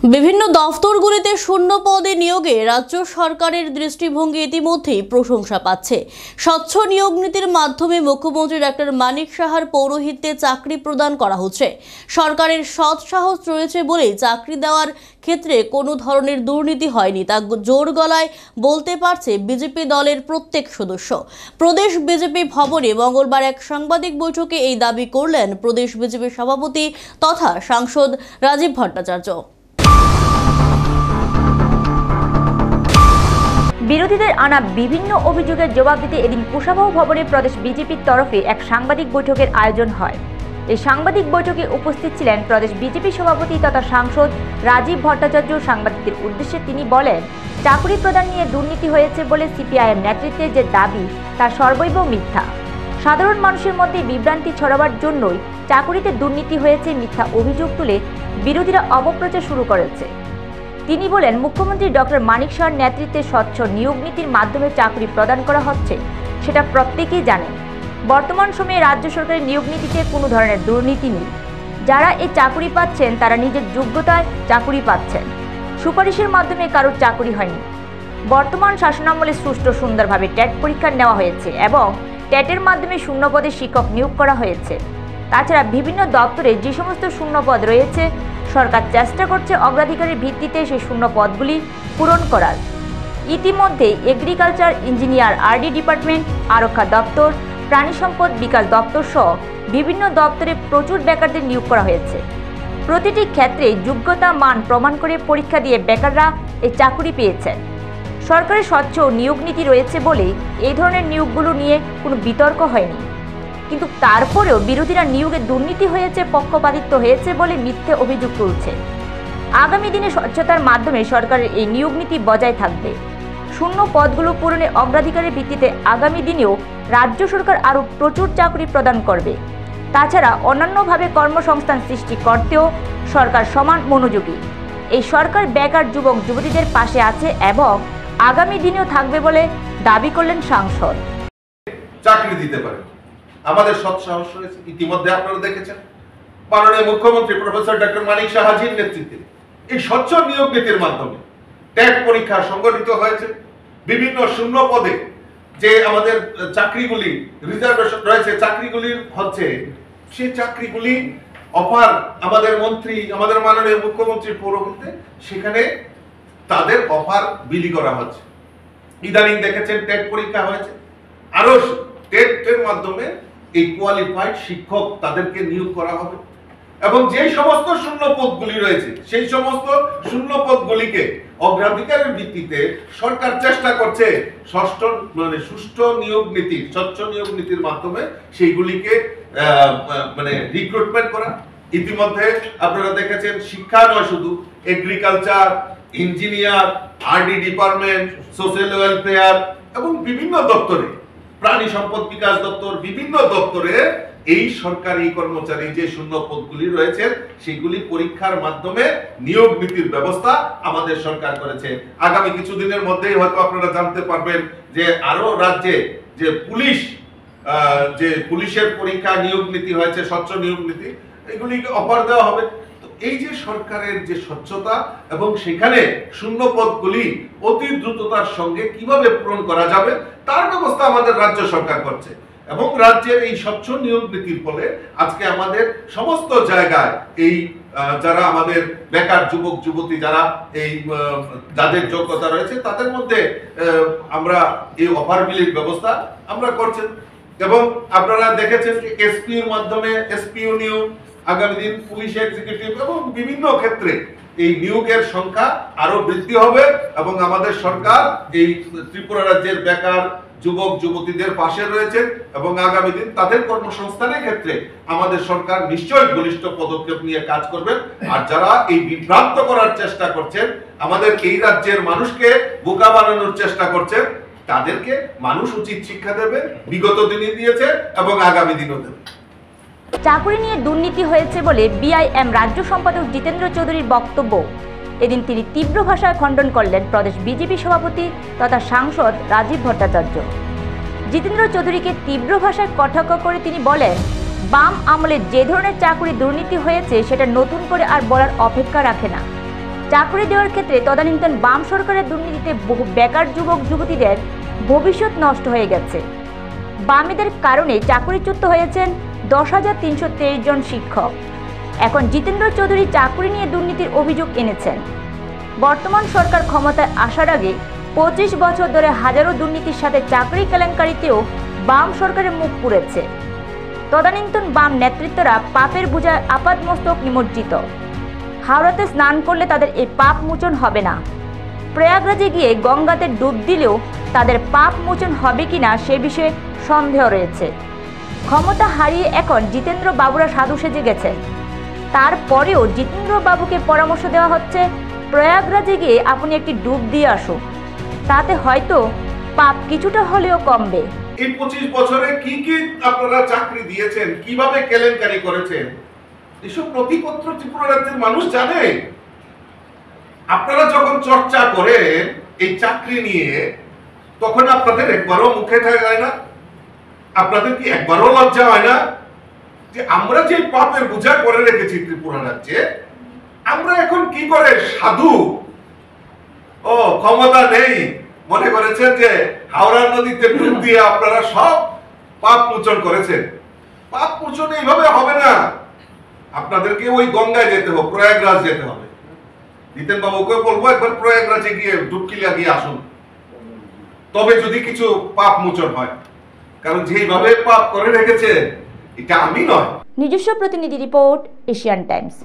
বিভিন্ন দফতরগুলিতে শূন্য পদে নিয়োগে রাজ্য সরকারের দৃষ্টিভঙ্গি ইতিমধ্যেই প্রশংসা পাচ্ছে। স্বচ্ছ নিয়োগ নীতির মাধ্যমে মুখ্যমন্ত্রী ডক্টর মানিক সাহার পৌরোহিত্যে চাকরি প্রদান করা হচ্ছে। সরকারের সৎ সাহস রয়েছে বলেই চাকরি দেওয়ার ক্ষেত্রে কোনো ধরনের দুর্নীতি হয়নি, তা জোর গলায় বলতে পারছে বিজেপি দলের প্রত্যেক সদস্য। প্রদেশ বিজেপি ভবনে মঙ্গলবার এক সাংবাদিক বৈঠকে এই দাবি করলেন প্রদেশ বিজেপি সভাপতি তথা সাংসদ রাজীব ভট্টাচার্য। বিরোধীদের আনা বিভিন্ন অভিযোগের জবাব দিতে এদিন কুশাভাও ভবনে প্রদেশ বিজেপির তরফে এক সাংবাদিক বৈঠকের আয়োজন হয়। এই সাংবাদিক বৈঠকে উপস্থিত ছিলেন প্রদেশ বিজেপি সভাপতি তথা সাংসদ রাজীব ভট্টাচার্য। সাংবাদিকদের উদ্দেশ্যে তিনি বলেন, চাকরি প্রদান নিয়ে দুর্নীতি হয়েছে বলে সিপিআইএম নেতৃত্বে যে দাবি তা সর্বৈব মিথ্যা। সাধারণ মানুষের মধ্যে বিভ্রান্তি ছড়াবার জন্যই চাকরিতে দুর্নীতি হয়েছে মিথ্যা অভিযোগ তুলে বিরোধীরা অপপ্রচার শুরু করেছে। তিনি বলেন, মুখ্যমন্ত্রী ডক্টর মানিক সাহার নেতৃত্বে স্বচ্ছ নিয়োগ নীতির মাধ্যমে চাকরি প্রদান করা হচ্ছে, সেটা প্রত্যেকেই জানেন। বর্তমান সময়ে রাজ্য সরকারের নিয়োগ নীতিতে কোনো ধরনের দুর্নীতি নেই। যারা এই চাকরি পাচ্ছেন তারা নিজের যোগ্যতায় চাকরি পাচ্ছেন, সুপারিশের মাধ্যমে কারোর চাকরি হয়নি। বর্তমান শাসনামলে সুষ্ঠু সুন্দরভাবে টেট পরীক্ষা নেওয়া হয়েছে এবং টেটের মাধ্যমে শূন্য পদে শিক্ষক নিয়োগ করা হয়েছে। তাছাড়া বিভিন্ন দপ্তরে যে সমস্ত শূন্য পদ রয়েছে, সরকার চেষ্টা করছে অগ্রাধিকারের ভিত্তিতে সেই শূন্য পদগুলি পূরণ করার। ইতিমধ্যে এগ্রিকালচার, ইঞ্জিনিয়ার, আরডি ডিপার্টমেন্ট, আরক্ষা দপ্তর, প্রাণী সম্পদ বিকাশ দপ্তর সহ বিভিন্ন দপ্তরে প্রচুর বেকারদের নিয়োগ করা হয়েছে। প্রতিটি ক্ষেত্রে যোগ্যতা মান প্রমাণ করে পরীক্ষা দিয়ে বেকাররা এই চাকরি পেয়েছেন। সরকারের স্বচ্ছ নিয়োগ নীতি রয়েছে বলেই এই ধরনের নিয়োগগুলো নিয়ে কোনো বিতর্ক হয়নি। কিন্তু তারপরেও বিরোধীরা নিয়োগে দুর্নীতি হয়েছে, পক্ষপাতিত্ব হয়েছে বলে মিথ্যে অভিযোগ তুলছে। আগামী দিনে স্বচ্ছতার মাধ্যমে সরকারের এই নিয়োগ নীতি বজায় থাকবে। শূন্য পদগুলো পূরণে অগ্রাধিকারের ভিত্তিতে আগামী দিনেও রাজ্য সরকার আরও প্রচুর চাকরি প্রদান করবে। তাছাড়া অন্যান্যভাবে কর্মসংস্থান সৃষ্টি করতেও সরকার সমান মনোযোগী। এই সরকার বেকার যুবক যুবতীদের পাশে আছে এবং আগামী দিনেও থাকবে বলে দাবি করলেন সাংসদ। চাকরি দিতে পারে আমাদের সৎ সাহস রয়েছে। ইতিমধ্যে আপনারা দেখেছেন মাননীয় মুখ্যমন্ত্রী প্রফেসর ডক্টর মানিক সাহাজির নেতৃত্বে এই স্বচ্ছ নিয়োগ নীতির মাধ্যমে টেট পরীক্ষা সংগঠিত হয়েছে। বিভিন্ন শূন্য পদে যে আমাদের চাকরিগুলি রিজার্ভেশন রয়েছে, চাকরিগুলির হচ্ছে সেই চাকরিগুলি অফার আমাদের মন্ত্রী, আমাদের মাননীয় মুখ্যমন্ত্রী পৌরোহিত্যে সেখানে তাদের অফার বিলি করা হচ্ছে। ইদানিং দেখেছেন টেট পরীক্ষা হয়েছে, আরো টেটের মাধ্যমে এই কোয়ালিফাইড শিক্ষক তাদেরকে নিয়োগ করা হবে এবং যে সমস্ত শূন্য পদগুলি রয়েছে সেই সমস্ত শূন্য পদগুলিকে অগ্রাধিকারের ভিত্তিতে সরকার চেষ্টা করছে সুষ্ঠু নিয়োগ নীতি, স্বচ্ছ নিয়োগ নীতির মাধ্যমে সেইগুলিকে রিক্রুটমেন্ট করা। ইতিমধ্যে আপনারা দেখেছেন শিক্ষা নয়, শুধু agriculture, engineer, RD department, social welfare এবং বিভিন্ন দপ্তরে, প্রাণী সম্পদ বিকাশ দপ্তর, বিভিন্ন দপ্তরে এই সরকারি কর্মচারী যে শূন্য পদগুলি রয়েছে সেগুলি পরীক্ষার মাধ্যমে নিয়োগ নীতির ব্যবস্থা আমাদের সরকার করেছে। আগামী কিছুদিনের মধ্যেই হয়তো আপনারা জানতে পারবেন যে আরো রাজ্যে যে পুলিশের পরীক্ষা নিয়োগ নীতি হয়েছে, স্বচ্ছ নিয়োগ নীতি, এগুলিকে অফার দেওয়া হবে। এই যে সরকারের যে স্বচ্ছতা এবং সেখানে শূন্য পদগুলি অতি দ্রুততার সঙ্গে কিভাবে পূরণ করা যাবে তার ব্যবস্থা আমাদের রাজ্য সরকার করছে এবং রাজ্যের এই স্বচ্ছ নিয়োগ নীতির ফলে আজকে আমাদের সমস্ত জায়গায় এই যারা আমাদের বেকার যুবক যুবতী যারা এই যাদের যোগ্যতা রয়েছে তাদের মধ্যে আমরা এই অফার বিলির ব্যবস্থা আমরা করছেন। এবং আপনারা দেখেছেন এসপির মাধ্যমে এসপিও নিয়োগ, আগামী দিন পুলিশ এক্সিকিউটিভ এবং বিভিন্ন ক্ষেত্রে এই নিয়োগের সংখ্যা আরো বৃদ্ধি হবে এবং আমাদের সরকার এই ত্রিপুরা রাজ্যের বেকার যুবক যুবতীদের পাশে রয়েছে এবং আগামী দিন তাদের কর্মসংস্থানের ক্ষেত্রে আমাদের সরকার নিশ্চয়ই বলিষ্ঠ পদক্ষেপ নিয়ে কাজ করবেন। আর যারা এই বিভ্রান্ত করার চেষ্টা করছেন, আমাদের এই রাজ্যের মানুষকে বোকা বানানোর চেষ্টা করছেন, তাদেরকে মানুষ উচিত শিক্ষা দেবে, বিগত দিনে দিয়েছে এবং আগামী দিনও দেবে। চাকরি নিয়ে দুর্নীতি হয়েছে বলে বিআইএম রাজ্য সম্পাদক জিতেন্দ্র চৌধুরীর বক্তব্য এদিন তিনি তীব্র ভাষায় খণ্ডন করলেন প্রদেশ বিজেপি সভাপতি তথা সাংসদ রাজীব ভট্টাচার্য। জিতেন্দ্র চৌধুরীকে তীব্র ভাষায় কটাক্ষ করে তিনি বলেন, বাম আমলে যে ধরনের চাকরি দুর্নীতি হয়েছে সেটা নতুন করে আর বলার অপেক্ষা রাখে না। চাকরি দেওয়ার ক্ষেত্রে তদানীন্তন বাম সরকারের দুর্নীতিতে বহু বেকার যুবক যুবতীদের ভবিষ্যৎ নষ্ট হয়ে গেছে। বামেদের কারণে চাকরিচ্যুত হয়েছেন 10,323 জন শিক্ষক। এখন জিতেন্দ্র চৌধুরী চাকরি নিয়ে দুর্নীতির অভিযোগ এনেছেন। বর্তমান সরকার ক্ষমতায় আসার আগে 25 বছর ধরে হাজারো দুর্নীতির সাথে চাকরি কেলেঙ্কারিতেও বাম সরকারের মুখ পুড়েছে। তদানীন্তন বাম নেতৃত্বরা পাপের বোঝায় আপাদমস্তক নিমজ্জিত। হাওড়াতে স্নান করলে তাদের এই পাপ মোচন হবে না। প্রয়াগরাজে গিয়ে গঙ্গাতে ডুব দিলেও তাদের পাপ মোচন হবে কিনা সে বিষয়ে সন্দেহ রয়েছে। ক্ষমতা হারিয়ে এখন জিতেন্দ্র বাবুরা সাধু সেজে গেছেন। তারপরেও জিতেন্দ্র বাবুকে পরামর্শ দেওয়া হচ্ছে, প্রয়াগরাজে গিয়ে আপনি একটি ডুব দিয়ে আসুন, তাতে হয়তো পাপ কিছুটা হলেও কমবে। এই 25 বছরে কি কি আপনারা চাকরি দিয়েছেন, কিভাবে কেলেঙ্কারি করেছেন, এসব নথিপত্র ত্রিপুরা রাজ্যের মানুষ জানে। আপনারা যখন চর্চা করেন এই চাকরি নিয়ে, তখন আপনাদের একবারও মুখে যায় না? আপনাদের কি একবারও লজ্জা হয় না যে আমরা যে পাপের বোঝা করে রেখেছি ত্রিপুরা রাজ্যে, আমরা এখন কি করে সাধু ও ক্ষমতা নেই মনে করেছেন যে হাওড়া নদীতে ডুব দিয়ে আপনারা সব পাপ মোচন করেছেন? পাপ মোচন এইভাবে হবে না। আপনাদেরকে ওই গঙ্গায় যেতে হবে, প্রয়াগরাজ যেতে হবে। জিতেন বাবুকে বলবো একবার প্রয়াগরাজে গিয়ে ডুবকি লাগিয়ে আসুন, তবে যদি কিছু পাপ মোচন হয়। কারণ যেইভাবে পাপ করে রেখেছে, এটা আমি নয়। নিজস্ব প্রতিনিধি রিপোর্ট, এশিয়ান টাইমস।